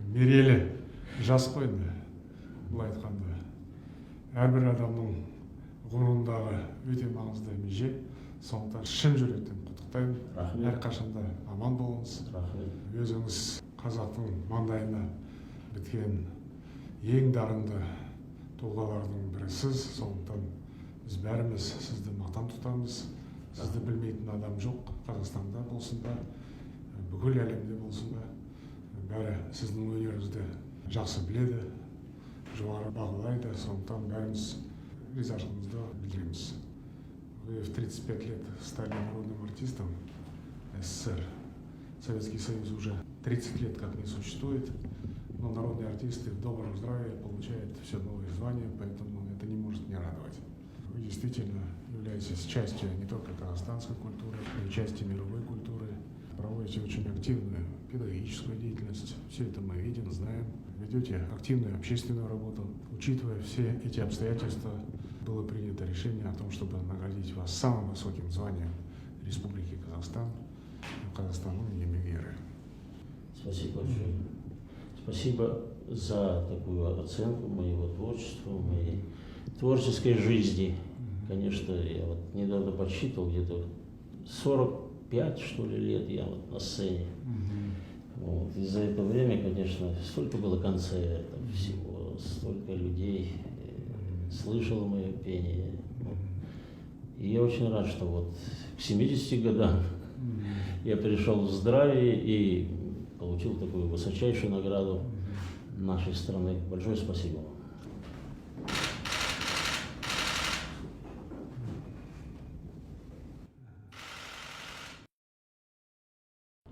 Мерейлі жас қой енді, былай айтқанда. Әрбір адамның ғұмырындағы өте маңызды меже. Сондықтан шын жүректен құттықтаймын. Рахмет. Әрқашанда аман болыңыз. Рахмет. Өзіңіз қазақтың маңдайына біткен ең дарынды тұлғалардың бірісіз. Сондықтан біз бәріміз сізді мақтан тұтамыз. Сізді білмейтін адам жоқ. Қазақстанда болсын ба, бүкіл әлемде болсын ба. Бәрі сіздің өнеріңізді жақсы біледі, жоғары бағалайды. Сондықтан бәріміз ризашылығымызды білдіреміз. Вы в 35 лет стали народным артистом СССР. Советский Союз уже 30 лет как не существует, но народные артисты в добром здравии получают все новые звания, поэтому это не может не радовать. Вы действительно являетесь частью не только казахстанской культуры, но и частью мировой культуры. Проводите очень активную педагогическую деятельность. Все это мы видим, знаем. Ведете активную общественную работу. Учитывая все эти обстоятельства, было принято решение о том, чтобы наградить вас самым высоким званием Республики Казахстан, Казахстану имени Геры. Спасибо большое. Спасибо за такую оценку моего творчества, моей творческой жизни. Конечно, я вот недавно подсчитывал, где-то 45, что ли, лет я вот на сцене. Вот. И за это время, конечно, столько было концертов всего, столько людей слышало мое пение. И я очень рад, что вот к 70 годам я пришел в здравии и получил такую высочайшую награду нашей страны. Большое спасибо вам.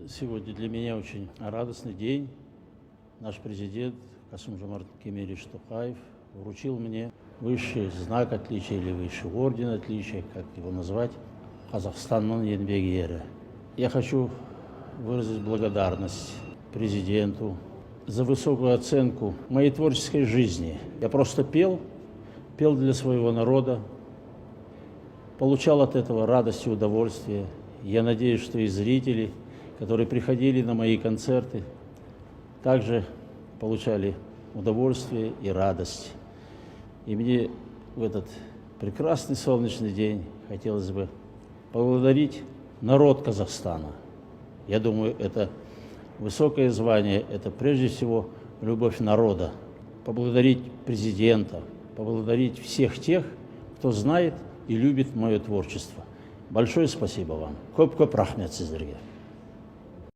Сегодня для меня очень радостный день. Наш президент Касым-Жомарт Кемелевич Токаев вручил мне высший знак отличия или высший орден отличия, как его назвать, Казахстанның еңбек ері. Я хочу выразить благодарность президенту за высокую оценку моей творческой жизни. Я просто пел для своего народа, получал от этого радость и удовольствие. Я надеюсь, что и зрители, которые приходили на мои концерты, также получали удовольствие и радость. И мне в этот прекрасный солнечный день хотелось бы поблагодарить народ Казахстана. Я думаю, это высокое звание, это прежде всего любовь народа. Поблагодарить президента, поблагодарить всех тех, кто знает и любит мое творчество. Большое спасибо вам. Көп-көп рахмет сіздерге.